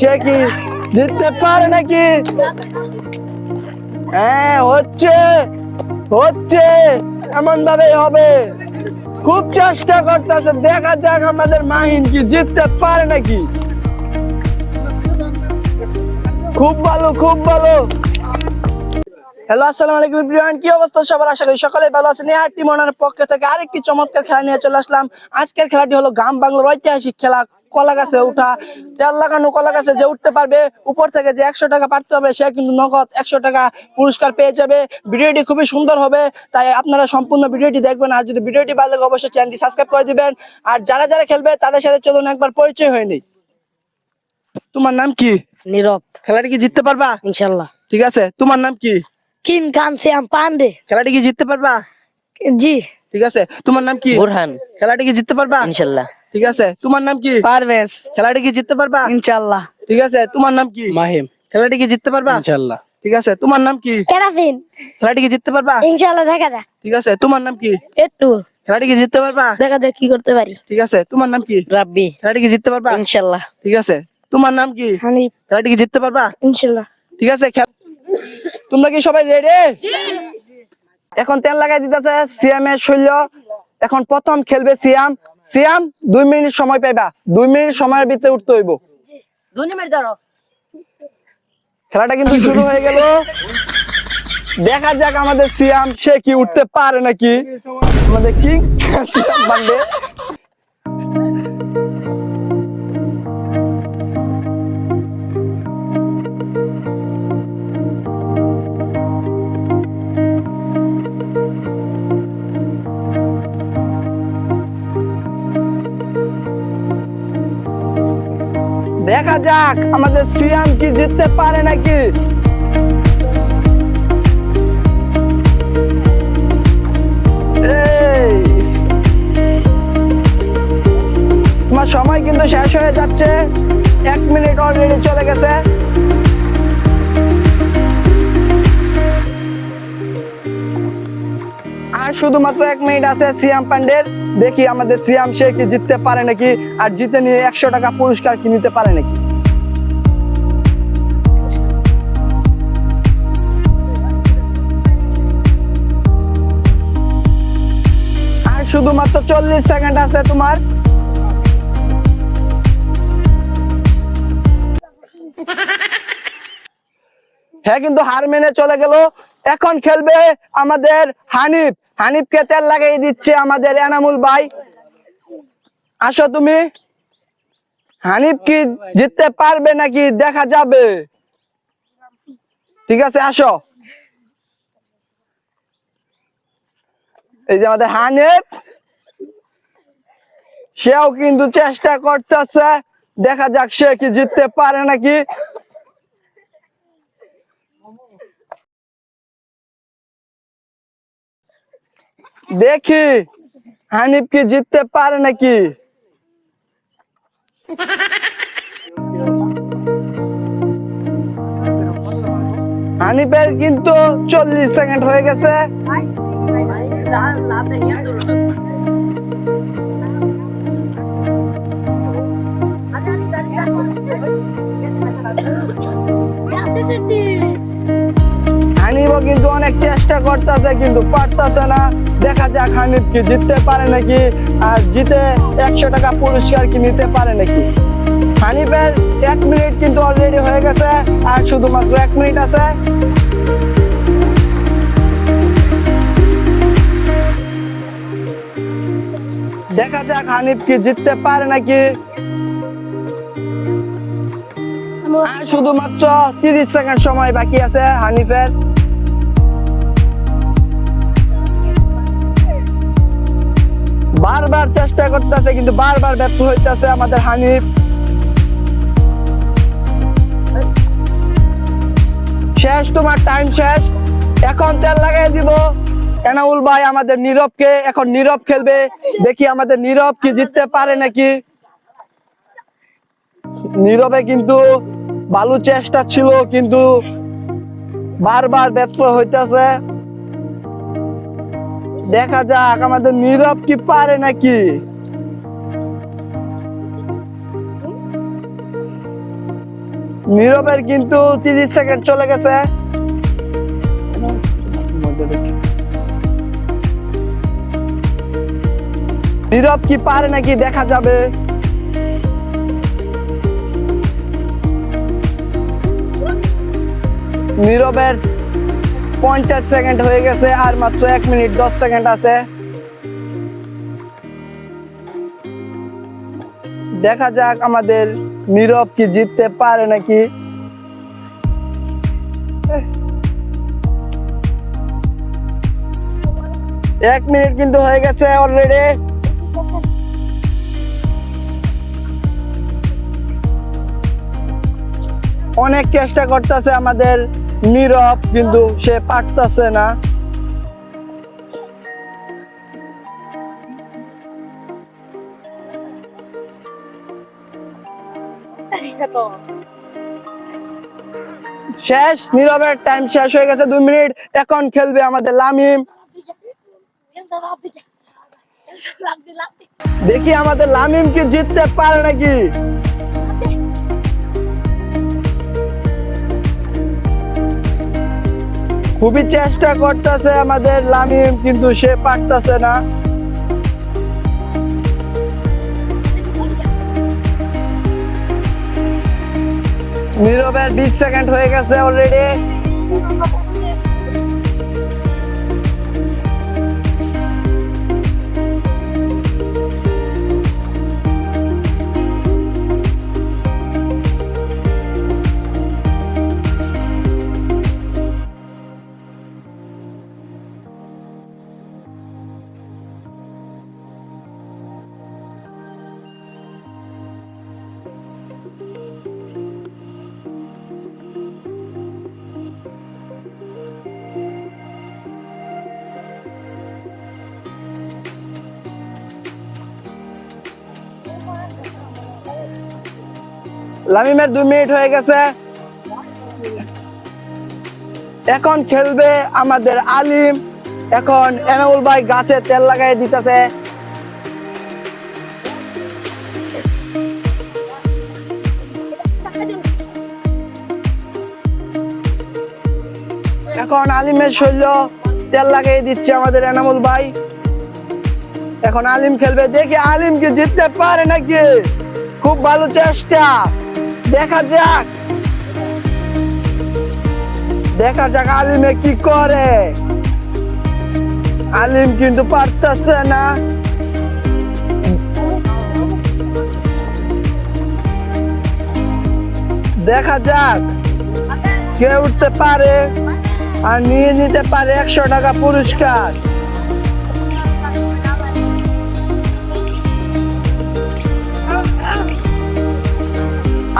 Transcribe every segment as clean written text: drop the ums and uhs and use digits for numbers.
সে কি জিততে পারে নাকি? হ্যাঁ, হচ্ছে হচ্ছে, এমন ভাবেই হবে। খুব চেষ্টা করতেছে, দেখা যাক আমাদের মাহিন কি জিততে পারে নাকি। খুব ভালো, খুব ভালো। হ্যালো, আসসালামু আলাইকুম এভরিওয়ান, কি অবস্থা সবার? আশা করি সকলে ভালো আছেন। এই টিম ওনার পক্ষ থেকে আরেকটি চমৎকার খেলা নিয়ে চলে আসলাম। আজকের খেলাটি হলো গ্রাম বাংলার ঐতিহাসিক খেলা, কলা গাছে উঠা। তেল লাগানো কলা গাছে যে উঠতে পারবে, উপর থেকে যে 100 টাকা পাঠতে পারবে, সে কিন্তু নগদ 100 টাকা পুরস্কার পেয়ে যাবে। ভিডিওটি খুবই সুন্দর হবে, তাই আপনারা সম্পূর্ণ ভিডিওটি দেখবেন। আর যদি ভিডিওটি ভালো লাগে অবশ্যই চ্যানেলটি সাবস্ক্রাইব করে দিবেন। আর যারা যারা খেলবে তাদের সাথে চলুন একবার পরিচয় হয়নি। তোমার নাম কি? নীরব। খেলাটি কি জিততে পারবা? ইনশাল্লাহ। ঠিক আছে, তোমার নাম কি? কিন খান শ্যাম পান্ডে। খেলাটি কি জিততে পারবা? জি। ঠিক আছে, তোমার নাম কি? বুরহান। খেলাটি কি জিততে পারবা? ইনশাল্লাহ। ঠিক আছে, তোমার নাম কি? পারভেজ। খেলাটি কি জিততে পারবা? ইনশাল্লাহ। ঠিক আছে, তোমার নাম কি? মাহিম। খেলাটি কি জিততে পারবা? ইনশাআল্লাহ। ঠিক আছে, তোমার নাম কি? কেরাফিন। খেলাটি কি জিততে পারবা? ইনশাল্লাহ দেখা যাক। ঠিক আছে, তোমার নাম কি? একটু খেলাটি কি জিততে পারবা? দেখা যাক কি করতে পারি। ঠিক আছে, তোমার নাম কি? রাব্বি। খেলাটি কি জিততে পারবা? ইনশাল্লাহ। ঠিক আছে, তোমার নাম কি? হানিফ। খেলাটি কি জিততে পারবা? ইনশাল্লাহ। ঠিক আছে, তোমরা কি সবাই রেডি? এখন তেল লাগাই দিতেছে সিয়াম এর শৈল্য। এখন প্রথম খেলবে সিয়াম। সিয়াম 2 মিনিট সময় পাইবা, 2 মিনিট সময়ের ভিতরে উঠতে হইব। 2 মিনিট ধরো। খেলাটা কিন্তু শুরু হয়ে গেল। দেখা যাক আমাদের সিয়াম সে কি উঠতে পারে নাকি। আমাদের কিং বান্দে দেখা যাক আমাদের সিয়াম কি জিততে পারে নাকি। তোমার সময় কিন্তু শেষ হয়ে যাচ্ছে, 1 মিনিট অলরেডি চলে গেছে। আর শুধুমাত্র 1 মিনিট আছে সিয়াম পান্ডের। দেখি আমাদের সিয়াম সে কি জিততে পারে নাকি, আর জিতে নিয়ে 100 টাকা পুরস্কার কি নিতে পারে নাকি। আর শুধুমাত্র 40 সেকেন্ড আছে তোমার। হ্যাঁ, কিন্তু হার মেনে চলে গেল। এখন খেলবে আমাদের হানিফ। হানিফকে তেল লাগিয়ে দিচ্ছে আমাদের এনামুল ভাই। আসো তুমি। হানিফ কি জিততে পারবে নাকি দেখা যাবে। ঠিক আছে, আসো। এই যে আমাদের হানিফ, সেও কিন্তু চেষ্টা করতেছে, দেখা যাক সে কি জিততে পারে নাকি। দেখি হানিফ কি জিততে পারে নাকি। হানিফের কিন্তু 40 সেকেন্ড হয়ে গেছে। হানিফও কিন্তু অনেক চেষ্টা করতেছে কিন্তু পারতেছে না। দেখা যাক হানিফ কি জিততে পারে নাকি, আর জিতে 100 টাকা পুরস্কার কি নিতে পারে নাকি। হানিফের 1 মিনিট কিন্তু অলরেডি হয়ে গেছে, আর শুধুমাত্র 1 মিনিট আছে। দেখা যাক হানিফ কি জিততে পারে নাকি। আর শুধুমাত্র 30 সেকেন্ড সময় বাকি আছে হানিফের। বারবার চেষ্টা করতেছে কিন্তু বারবার ব্যর্থ হইতেছে আমাদের হানিফ। শেষ, তোমার টাইম শেষ। এখন তেল লাগাই দিব এনামুল ভাই আমাদের নীরবকে। এখন নীরব খেলবে, দেখি আমাদের নীরব কি জিততে পারে নাকি। নীরবে কিন্তু ভালো চেষ্টা ছিল কিন্তু বারবার ব্যর্থ হইতেছে। দেখা যাক আমাদের নীরব কি পারে নাকি। নীরবের কিন্তু 30 সেকেন্ড চলে গেছে। নীরব কি পারে নাকি দেখা যাবে। নীরবের 50 সেকেন্ড হয়ে গেছে, আর মাত্র 1 মিনিট 10 সেকেন্ড আছে। দেখা যাক আমাদের নীরব কি জিততে পারে নাকি। এক মিনিট কিন্তু হয়ে গেছে অলরেডি। অনেক চেষ্টা করতেছে আমাদের নীরব, কিন্তু সে পারতেছে না। শেষ, নীরবের টাইম শেষ হয়ে গেছে, 2 মিনিট। এখন খেলবে আমাদের লামিম। দেখি আমাদের লামিম কি জিততে পারে নাকি। খুবই চেষ্টা করতেছে আমাদের লামিম, কিন্তু সে পারতেছে না। নীরবের 20 সেকেন্ড হয়ে গেছে অলরেডি। লামিমের 2 মিনিট হয়ে গেছে। এখন খেলবে আমাদের আলিম। এখন এনামুল ভাই গাছে তেল লাগাই দিতেছে। এখন আলিমের শৈল তেল লাগাই দিচ্ছে আমাদের এনামুল ভাই। এখন আলিম খেলবে, দেখি আলিম কি জিততে পারে নাকি। খুব ভালো চেষ্টা, দেখা যাক। দেখা যাক আলিমে কি করে। আলিম কিন্তু পারতেছে না। দেখা যাক কে উঠতে পারে আর নিয়ে নিতে পারে 100 টাকা পুরস্কার।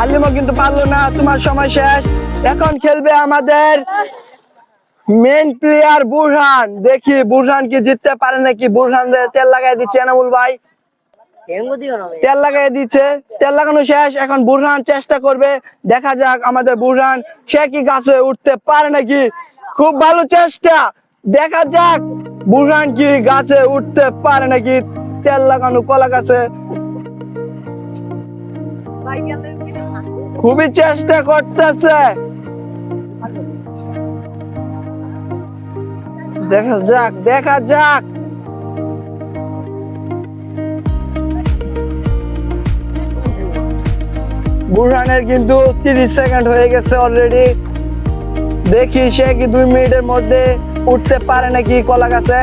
আলিমও কিন্তু পারলো না, তোমার সময় শেষ। এখন খেলবে আমাদের মেন প্লেয়ার বুরহান। দেখি বুরহান কি জিততে পারে নাকি। বুরহান তেল লাগাই দিচ্ছে এনামুল ভাই, তেল লাগাই দিচ্ছে। তেল লাগানো শেষ। এখন বুরহান চেষ্টা করবে, দেখা যাক আমাদের বুরহান সে কি গাছে উঠতে পারে নাকি। খুব ভালো চেষ্টা, দেখা যাক বুরহান কি গাছে উঠতে পারে নাকি। তেল লাগানো কলা গাছে। খুবই চেষ্টা করতেছে, দেখা যাক দেখা যাক। বুরহানের কিন্তু 30 সেকেন্ড হয়ে গেছে অলরেডি। দেখি সে কি 2 মিনিটের মধ্যে উঠতে পারে নাকি কলা গাছে।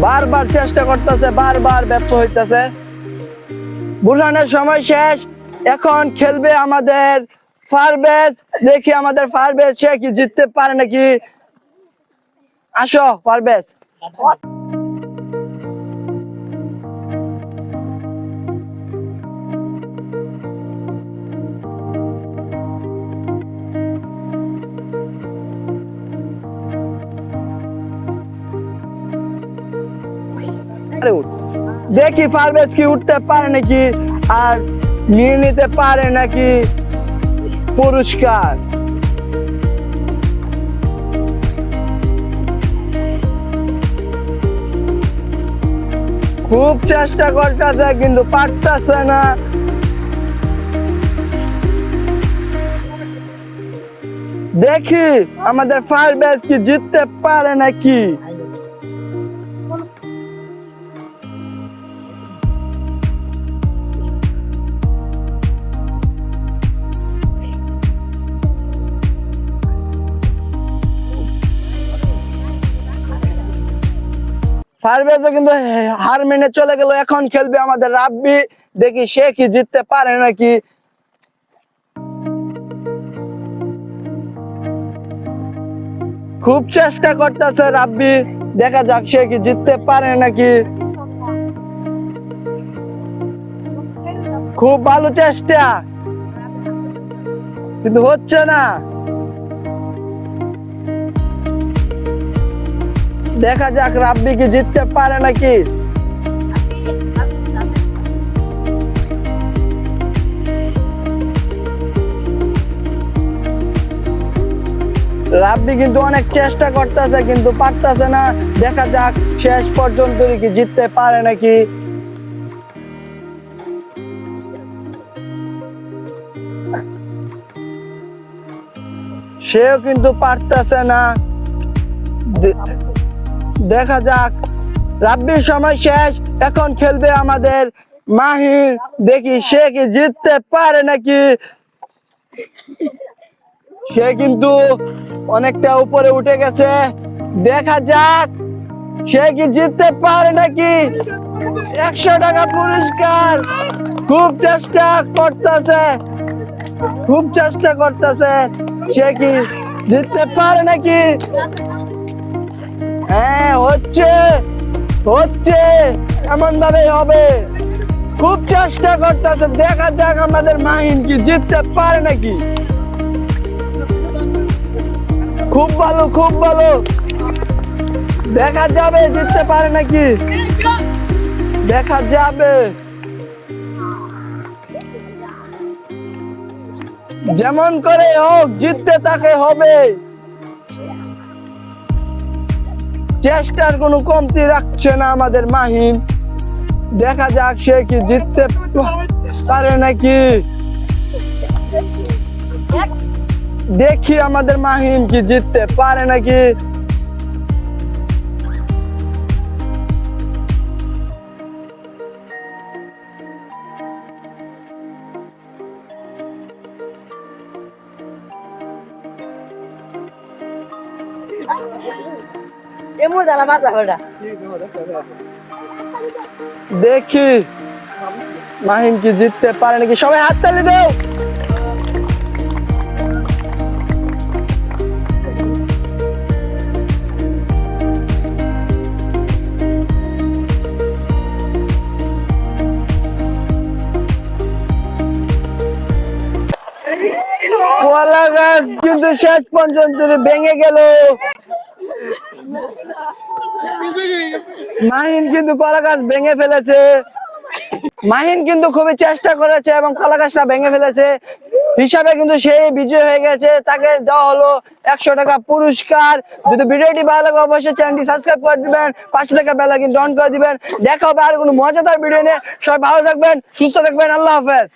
বারবার চেষ্টা করতেছে, বারবার ব্যর্থ হইতেছে। বুরহানের সময় শেষ। এখন খেলবে আমাদের ফারবেজ। দেখি আমাদের ফারবেজ সে কি জিততে পারে নাকি। আসো ফারবেজ। দেখি ফারবেজ কি উঠতে পারে নাকি আর নিয়ে নিতে পারে নাকি পুরস্কার। খুব চেষ্টা করতেছে কিন্তু পারতেছে না। দেখি আমাদের ফায়ার ব্যাচ কি জিততে পারে নাকি। ফায়ার ব্যাচও কিন্তু হার মেনে চলে গেল। এখন খেলবে আমাদের রাব্বি, দেখি সে কি জিততে পারে নাকি। খুব চেষ্টা করতেছে রাব্বি, দেখা যাক সে কি জিততে পারে নাকি। খুব ভালো চেষ্টা কিন্তু হচ্ছে না। দেখা যাক রাব্বি কি জিততে পারে নাকি। রাব্বি কিন্তু অনেক চেষ্টা করতেছে কিন্তু পারতেছে না। দেখা যাক শেষ পর্যন্ত কি জিততে পারে নাকি। সেও কিন্তু পারতেছে না। দেখা যাক, রাব্বির সময় শেষ। এখন খেলবে আমাদের মাহির, দেখি সে কি জিততে পারে নাকি। সে কিন্তু অনেকটা উপরে উঠে গেছে, দেখা যাক সে কি জিততে পারে নাকি। 100 টাকা পুরস্কার। খুব চেষ্টা করতেছে, খুব চেষ্টা করতেছে, সে কি জিততে পারে নাকি। হ্যাঁ, হচ্ছে হচ্ছে, এমন ভাবেই হবে। খুব চেষ্টা করতেছে, দেখা যাক আমাদের মাহিন কি জিততে পারে নাকি। খুব ভালো, খুব ভালো, দেখা যাবে জিততে পারে নাকি, দেখা যাবে। যেমন করে হোক জিততে তাকে হবে। চেষ্টার কোনো কমতি রাখছে না আমাদের মাহিন, দেখা যাক সে কি জিততে পারে নাকি। দেখি আমাদের মাহিন কি জিততে পারে নাকি। দেখি মাহিন কি জিততে পারে নাকি। সবাই হাততালি দাও। কলা গাছ কিন্তু শেষ পর্যন্ত ভেঙে গেল। মাহিন কিন্তু কলা গাছ ভেঙে ফেলেছে। মাহিন কিন্তু খুবই চেষ্টা করেছে এবং কলা গাছটা ভেঙে ফেলেছে। হিসাবে কিন্তু সেই বিজয় হয়ে গেছে। তাকে দেওয়া হলো 100 টাকা পুরস্কার। যদি ভিডিওটি ভালো লাগে অবশ্যই চ্যানেলটি সাবস্ক্রাইব করে দিবেন, পাশে থাকা বেল আইকনটি অন করে দিবেন। দেখা হবে আর কোনো মজাদার ভিডিও নিয়ে। সবাই ভালো থাকবেন, সুস্থ থাকবেন। আল্লাহ হাফেজ।